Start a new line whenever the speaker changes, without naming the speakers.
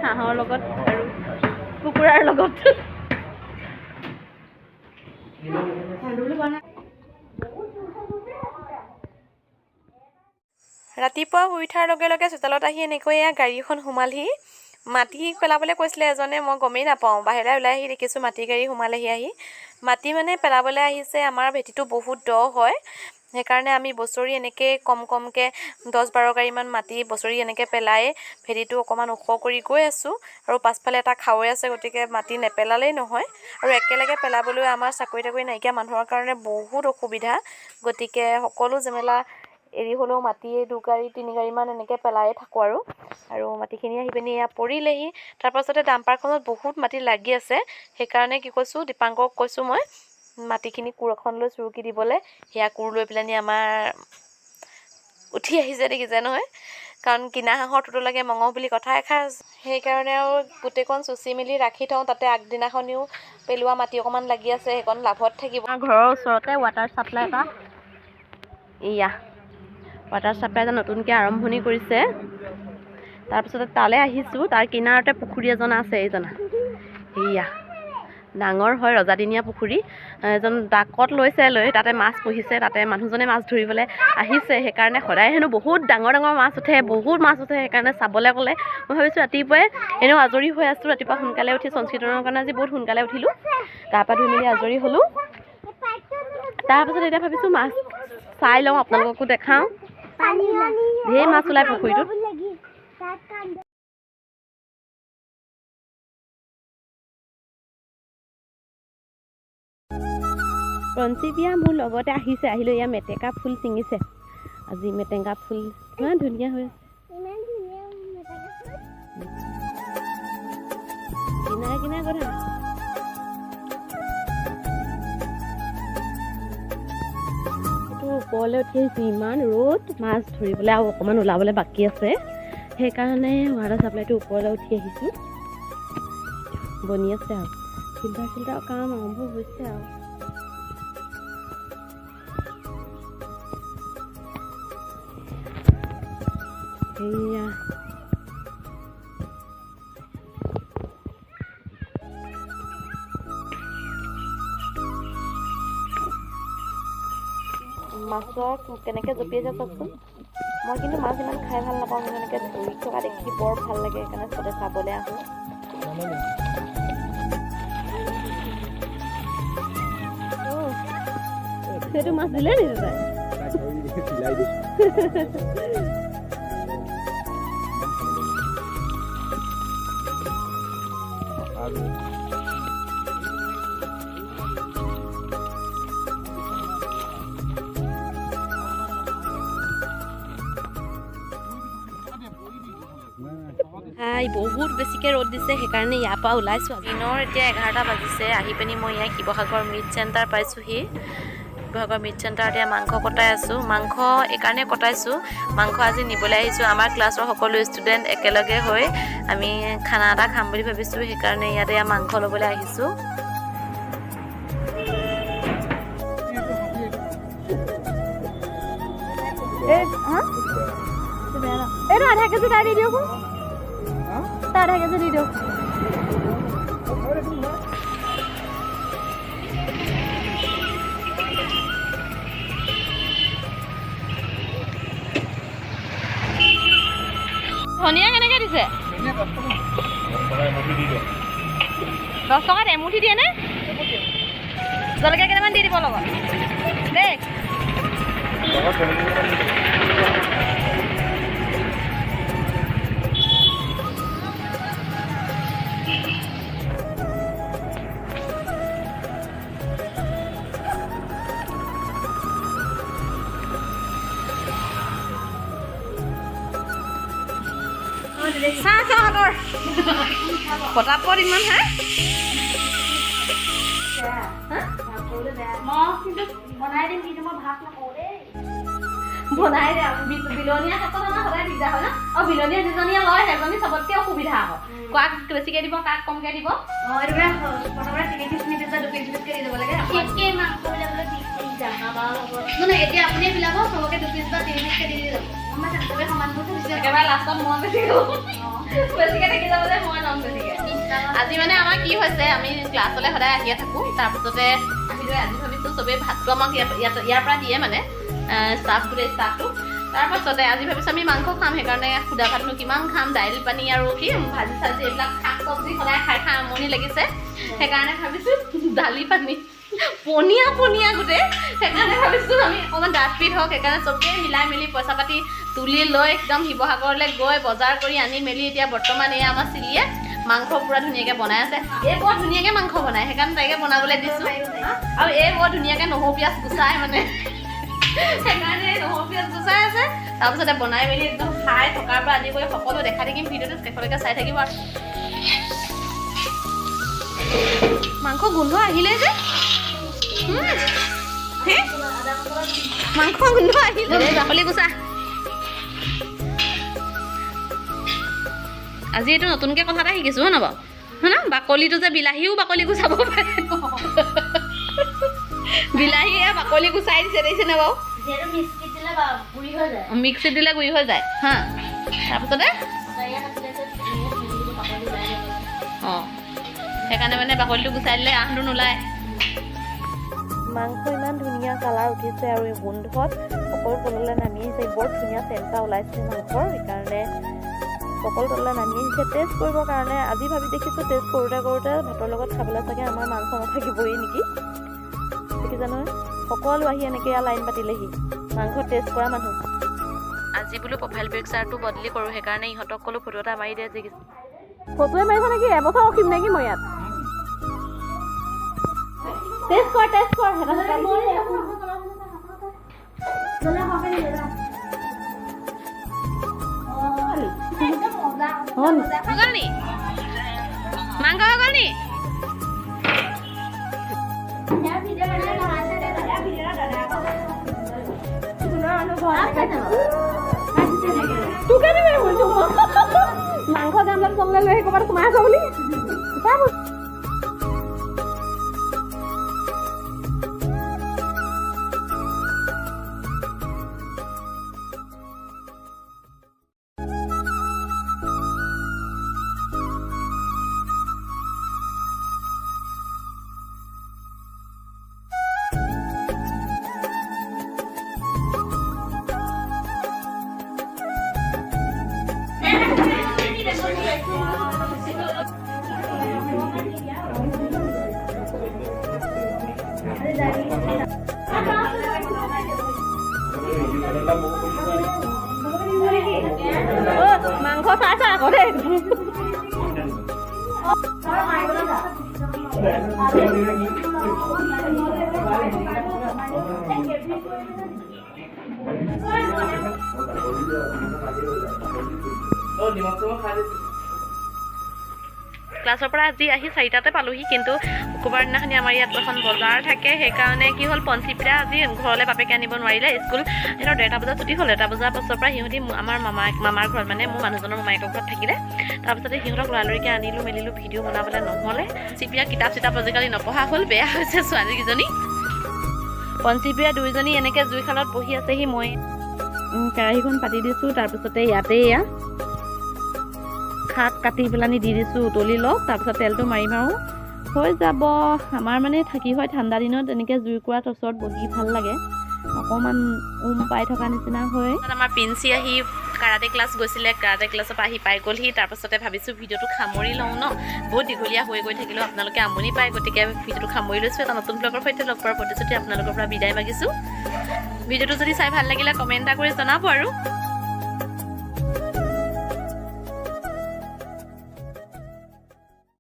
হাঁহৰ লগত আৰু কুকুৰাৰ লগত ৰাতিপুৱা শুই উঠাৰ লগে লগে চোতালত আহি এনেকৈ গাড়ীখন সোমালহি। মাটি পেলাবলৈ কৈছিলে এজনে, মই গমেই নাপাওঁ। বাহিৰলৈ ওলাই আহি দেখিছোঁ মাটি গাড়ী সোমালেহি আহি। মাটি মানে পেলাবলৈ আহিছে। আমাৰ ভেটিটো বহুত দ হয়, সেইকাৰণে আমি বছৰি এনেকৈ কমকৈ 10-12 গাড়ীমান মাটি বছৰি এনেকৈ পেলাই ভেটিটো অকণমান ওখ কৰি গৈ আছোঁ। আৰু পাছফালে এটা খাৱৈ আছে, গতিকে মাটি নেপেলালেই নহয়। আৰু একেলগে পেলাবলৈ আমাৰ চাকৰি তাকৰি নাইকিয়া মানুহৰ কাৰণে বহুত অসুবিধা, গতিকে সকলো জেমেলা এৰি হ'লেও মাটি 2 গাড়ী 3 গাড়ীমান এনেকৈ পেলায়ে থাকোঁ। আৰু মাটিখিনি আহি পিনি এয়া পৰিলেহি। তাৰপাছতে ডাম্পাৰখনত বহুত মাটি লাগি আছে, সেইকাৰণে কি কৈছোঁ, দীপাংকক কৈছোঁ মই মাটিখিনি কোৰ এখন লৈ চুৰুকি দিবলৈ। সেয়া কোৰ লৈ পেলানি আমাৰ উঠি আহিছে, দেখিছে নহয়। কাৰণ কিনা হাঁহৰ টুটো লাগে মঙহ বুলি কথা এষাৰ আছে, সেইকাৰণে আৰু গোটেইখন চুচি মেলি ৰাখি থওঁ। তাতে আগদিনাখনিও পেলোৱা মাটি অকণমান লাগি আছে, সেইকণ লাভত থাকিব। ঘৰৰ ওচৰতে ৱাটাৰ ছাপ্লাই এটা, এয়া ৱাটাৰ ছাপ্লাই এটা নতুনকৈ আৰম্ভণি কৰিছে। তাৰপিছতে তালৈ আহিছোঁ। তাৰ কিনাৰতে পুখুৰী এজনা আছে, এইজনা এয়া ডাঙৰ হয়, ৰজাদিনীয়া পুখুৰী। এজন ডাকত লৈ তাতে মাছ পুহিছে। তাতে মানুহজনে মাছ ধৰিবলৈ আহিছে, সেইকাৰণে সদায় হেনো বহুত ডাঙৰ মাছ উঠে, বহুত মাছ উঠে। সেইকাৰণে চাবলৈ ক'লে। মই ভাবিছোঁ ৰাতিপুৱাই এনেও আজৰি হৈ আছোঁ, ৰাতিপুৱা সোনকালে উঠি সংস্কৃতনৰ কাৰণে আজি বহুত সোনকালে উঠিলোঁ, গা পা ধুই মেলি আজৰি হ'লোঁ। তাৰপিছত এতিয়া ভাবিছোঁ মাছ চাই লওঁ, আপোনালোককো দেখাওঁ। ঢেৰ মাছ ওলায় পুখুৰীটোত। ৰঞ্চি বিয়া মোৰ লগতে আহিছে, আহিলৈ এয়া মেটেকা ফুল ছিঙিছে। আজি মেটেকা ফুল ইমান ধুনীয়া হৈ আছে, কিনাৰে কিনাৰে গৈ থাকা। এইটো ওপৰলৈ উঠি আহিছোঁ, ইমান ৰ'দ, মাছ ধৰিবলৈ আৰু অকণমান ওলাবলৈ বাকী আছে, সেইকাৰণে ৱাটাৰ ছাপ্লাইটো ওপৰলৈ উঠি আহিছোঁ। বনি আছে আৰু ফিল্টাৰ কাম আৰম্ভ হৈছে আৰু। সেয়া মাছক কেনেকৈ জঁপিয়াইছে চাওকচোন। মই কিন্তু মাছ ইমান খাই ভাল নাপাওঁ, কিন্তু এনেকৈ ধৰি থকা দেখি বৰ ভাল লাগে, সেইকাৰণে চবে চাবলৈ আহোঁ। সেইটো মাছ দিলে নেকি তাই? বহুত বেছিকৈ ৰ'দ দিছে, সেইকাৰণে ইয়াৰ পৰা ওলাইছোঁ। দিনৰ এতিয়া 11টা বাজিছে। আহি পিনি মই ইয়াত শিৱসাগৰ মিট চেণ্টাৰ পাইছোঁহি। শিৱসাগৰ মিট চেণ্টাৰত এতিয়া মাংস কটাই আছোঁ। মাংস এইকাৰণে কটাইছোঁ, মাংস আজি নিবলৈ আহিছোঁ। আমাৰ ক্লাছৰ সকলো ষ্টুডেণ্ট একেলগে হৈ আমি খানা এটা খাম বুলি ভাবিছোঁ, সেইকাৰণে ইয়াতে মাংস ল'বলৈ আহিছোঁ। এইটো 1/2 কেজি তাই দি দিয়কচোন, তাই 1/2 কেজি দি দিয়ক। ধনিয়া কেনেকৈ দিছে? 10 টকাত এমুঠি দিয়ে নে? জলকীয়া কেইটামান দি দিব লগত দেই। চাহ পটাপট ইমান হা বনাই দিম, কিন্তু মই ভাত নাপাওঁ দেই। বনাই দে, বিলনীয়া ক্ষেত্ৰত আমাৰ সদায় দিগদাৰ হয় ন। আৰু বিলনীয়া যিজনীয়ে লয় সেইজনী চবতকে অসুবিধা আকৌ, কাক বেছিকৈ দিব কাক কমকৈ দিব। প্ৰথমতে 3 পিচ দি দিব লাগে।
মানে এতিয়া আপুনি বিলাব চবকে 2 পিচ বা 3 পিচকে দি দিব মই চবকে সমান কৰি দিছে
একেবাৰে লাষ্টত মই বেছি বেছিকে থাকি যাব যে মই ল'ম বেছিকে আজি মানে আমাৰ কি হৈছে আমি ক্লাছলৈ সদায় আহিয়ে থাকোঁ তাৰপিছতে আহিলৈ আজি ভাবিছোঁ চবেই ভাতটো আমাক ইয়াৰ পৰা দিয়ে মানে ষ্টাফ গোটেই ষ্টাফটো তাৰপাছতে আজি ভাবিছোঁ আমি মাংস খাম সেইকাৰণে সুদা ভাতনো কিমান খাম দাইল পানী আৰু কি ভাজি চাজি এইবিলাক শাক চব্জি সদায় খাই খাই আমনি লাগিছে সেইকাৰণে ভাবিছোঁ দালি পানী পনীয়া পনীয়া গোটেই সেইকাৰণে ভাবিছোঁ আমি অকণমান ডাঠপিট হওক সেইকাৰণে চবেই মিলাই মেলি পইচা পাতি তুলি লৈ একদম শিৱসাগৰলৈ গৈ বজাৰ কৰি আনি মেলি এতিয়া বৰ্তমান এয়া আমাৰ চিলিয়ে মাংস পুৰা ধুনীয়াকৈ বনাই আছে এই বৰ ধুনীয়াকৈ মাংস বনায় সেইকাৰণে তাইকে বনাবলৈ দিছোঁ আৰু এই বৰ ধুনীয়াকৈ নহৰু পিঁয়াজ গুচাই মানে সেইকাৰণে নহৰু পিঁয়াজ গুচাই আছে তাৰপিছতে বনাই মেলি একদম খাই থকাৰ পৰা আদি কৰি সকলো দেখাই থাকিম ভিডিঅ'টো শেষলৈকে চাই থাকিব আৰু মাংস গোন্ধ আহিলে যে মাংস গোন্ধ আহিলে বাকলি গুচা আজি এইটো নতুনকৈ কথা এটা শিকিছোঁ হয় নহয় হয় ন বাকলিটো যে বিলাহীও বাকলি গুচাব পাৰে বিলাহীয়ে বাকলি গুচাই দিছে দেখিছেনে বাৰু মিক্সিত দিলে গুৰি হৈ যায় হা তাৰপিছতে অঁ সেইকাৰণে মানে বাকলিটো গুচাই দিলে আহটো নোলায়
মাংস ইমান ধুনীয়া কালাৰ উঠিছে আৰু এই গোন্ধত সকলো তললৈ নামি আহিছে বৰ ধুনীয়া চেণ্টা ওলাইছে মাংসৰ সেইকাৰণে সকলো তললৈ নামি আহিছে টেষ্ট কৰিবৰ কাৰণে আজি ভাবি দেখিছোঁ টেষ্ট কৰোঁতে ভাতৰ লগত খাবলৈ চাগে আমাৰ মাংস নাথাকিবই নেকি দেখিছে নহয় সকলো আহি এনেকৈ লাইন পাতিলেহি মাংস টেষ্ট কৰা মানুহ আজি বোলো প্ৰফাইল পিকচাৰটো বদলি কৰোঁ সেইকাৰণে ইহঁতক ক'লো ফটো এটা মাৰি দিয়ে দেখিছোঁ ফটোৱে মাৰিছ নেকি এবছৰ ৰখিম নেকি মই ইয়াত টেষ্ট কৰ
মাংস হৈ গ'ল নি
মাংস দাম চললৈ লৈ ক'ৰবাত সোমাই আছ বুলি মাংস চাই চাই আকৌ দেই ক্লাছৰ পৰা আজি আহি 4টাতে পালোহি কিন্তু শুকুৰবাৰ দিনাখনি আমাৰ ইয়াত এখন বজাৰ থাকে সেইকাৰণে কি হ'ল পঞ্চিপ্ৰা আজি ঘৰলৈ বাপেকে আনিব নোৱাৰিলে স্কুল সিহঁতৰ 1:30 বজাত ছুটি হ'ল 1:00 বজাৰ পাছৰ পৰা সিহঁতি আমাৰ মামাৰ ঘৰত মানে মোৰ মানুহজনৰ মামায়েকৰ ঘৰত থাকিলে তাৰপিছতে সিহঁতক লৰালৰিকৈ আনিলোঁ মেলিলোঁ ভিডিঅ' বনাবলৈ নহ'লে পঞ্চিপ্ৰিয়া কিতাপ চিতাপ আজিকালি নপঢ়া হ'ল বেয়া হৈছে ছোৱালীকেইজনী পঞ্চিপ্ৰিয়া দুইজনী এনেকৈ জুইশালত বহি আছেহি মই কেৰাহীখন পাতি দিছোঁ তাৰপিছতে ইয়াতে এয়া শাক কাটি পেলানি দি দিছোঁ উতলি লওক তাৰপিছত তেলটো মাৰিম আৰু হৈ যাব আমাৰ মানে থাকি হয় ঠাণ্ডা দিনত এনেকৈ জুইকুৰাৰ ওচৰত বহি ভাল লাগে অকণমান পাই থকা নিচিনা হয় আমাৰ পিঞ্চি আহি কাৰাটে ক্লাছ গৈছিলে কাৰাটে ক্লাছৰ পৰা আহি পাই গ'লহি তাৰপাছতে ভাবিছোঁ ভিডিঅ'টো সামৰি লওঁ ন বহুত দীঘলীয়া হৈ গৈ থাকিলেও আপোনালোকে আমনি পায় গতিকে ভিডিঅ'টো সামৰি লৈছোঁ এটা নতুন ব্লগৰ সৈতে লগ পোৱাৰ প্ৰতিশ্ৰুতি আপোনালোকৰ পৰা বিদায় মাগিছোঁ ভিডিঅ'টো যদি চাই ভাল লাগিলে কমেণ্ট এটা কৰি জনাব আৰু